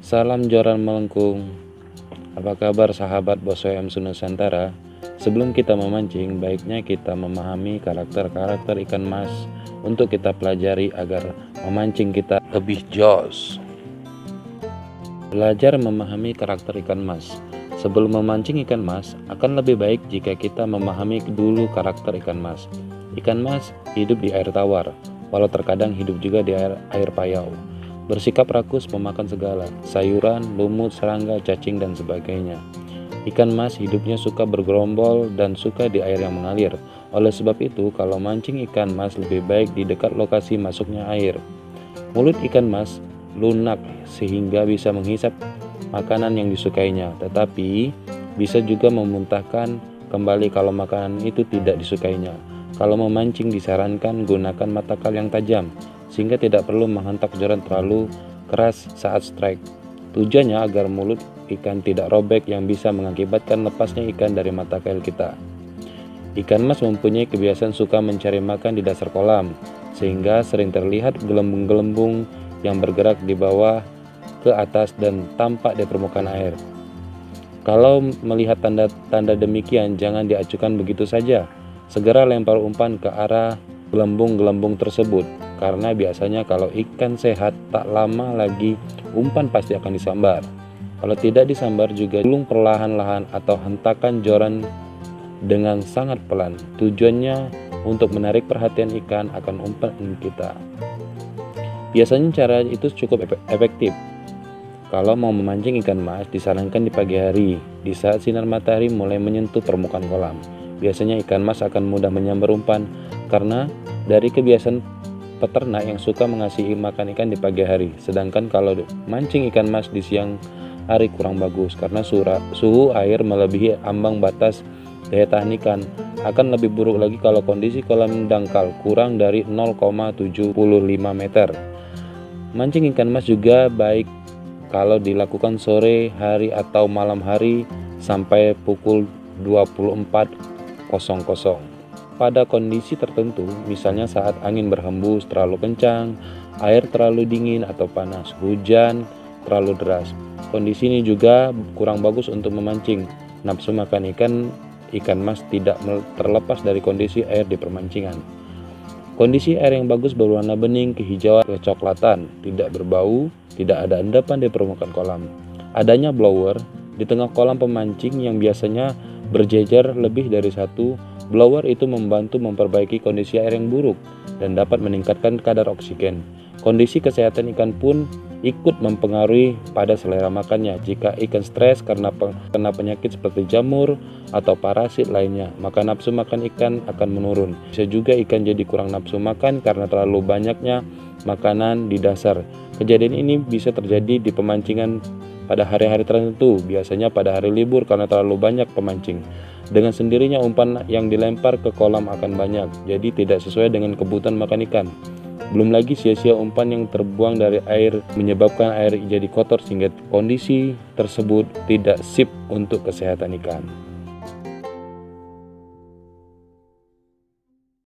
Salam joran melengkung. Apa kabar sahabat Bosoy MC Nusantara? Sebelum kita memancing, baiknya kita memahami karakter-karakter ikan mas untuk kita pelajari agar memancing kita lebih jos. Belajar memahami karakter ikan mas. Sebelum memancing ikan mas, akan lebih baik jika kita memahami dulu karakter ikan mas. Ikan mas hidup di air tawar, walau terkadang hidup juga di air payau. Bersikap rakus memakan segala, sayuran, lumut, serangga, cacing, dan sebagainya. Ikan mas hidupnya suka bergerombol dan suka di air yang mengalir. Oleh sebab itu, kalau mancing ikan mas lebih baik di dekat lokasi masuknya air. Mulut ikan mas lunak sehingga bisa menghisap makanan yang disukainya, tetapi bisa juga memuntahkan kembali kalau makanan itu tidak disukainya. Kalau memancing disarankan gunakan matakal yang tajam, sehingga tidak perlu menghentak joran terlalu keras saat strike. Tujuannya agar mulut ikan tidak robek yang bisa mengakibatkan lepasnya ikan dari mata kail kita. Ikan mas mempunyai kebiasaan suka mencari makan di dasar kolam, sehingga sering terlihat gelembung-gelembung yang bergerak di bawah ke atas dan tampak di permukaan air. Kalau melihat tanda-tanda demikian, jangan diacukan begitu saja. Segera lempar umpan ke arah gelembung-gelembung tersebut, karena biasanya kalau ikan sehat tak lama lagi umpan pasti akan disambar. Kalau tidak disambar juga gulung perlahan-lahan atau hentakan joran dengan sangat pelan. Tujuannya untuk menarik perhatian ikan akan umpan kita. Biasanya cara itu cukup efektif. Kalau mau memancing ikan mas, disarankan di pagi hari, di saat sinar matahari mulai menyentuh permukaan kolam. Biasanya ikan mas akan mudah menyambar umpan karena dari kebiasaan peternak yang suka mengasihi makan ikan di pagi hari. Sedangkan kalau mancing ikan mas di siang hari kurang bagus karena suhu air melebihi ambang batas daya tahan ikan. Akan lebih buruk lagi kalau kondisi kolam dangkal kurang dari 0,75 meter. Mancing ikan mas juga baik kalau dilakukan sore hari atau malam hari sampai pukul 24.00. Pada kondisi tertentu, misalnya saat angin berhembus terlalu kencang, air terlalu dingin atau panas, hujan terlalu deras. Kondisi ini juga kurang bagus untuk memancing. Nafsu makan ikan mas tidak terlepas dari kondisi air di permancingan. Kondisi air yang bagus berwarna bening, kehijauan, kecoklatan, tidak berbau, tidak ada endapan di permukaan kolam. Adanya blower di tengah kolam pemancing yang biasanya berjejer lebih dari satu. Blower itu membantu memperbaiki kondisi air yang buruk dan dapat meningkatkan kadar oksigen. Kondisi kesehatan ikan pun ikut mempengaruhi pada selera makannya. Jika ikan stres karena kena penyakit seperti jamur atau parasit lainnya, maka nafsu makan ikan akan menurun. Bisa juga ikan jadi kurang nafsu makan karena terlalu banyaknya makanan di dasar. Kejadian ini bisa terjadi di pemancingan pada hari-hari tertentu, biasanya pada hari libur karena terlalu banyak pemancing. Dengan sendirinya umpan yang dilempar ke kolam akan banyak, jadi tidak sesuai dengan kebutuhan makan ikan. Belum lagi sia-sia umpan yang terbuang dari air menyebabkan air jadi kotor sehingga kondisi tersebut tidak sip untuk kesehatan ikan.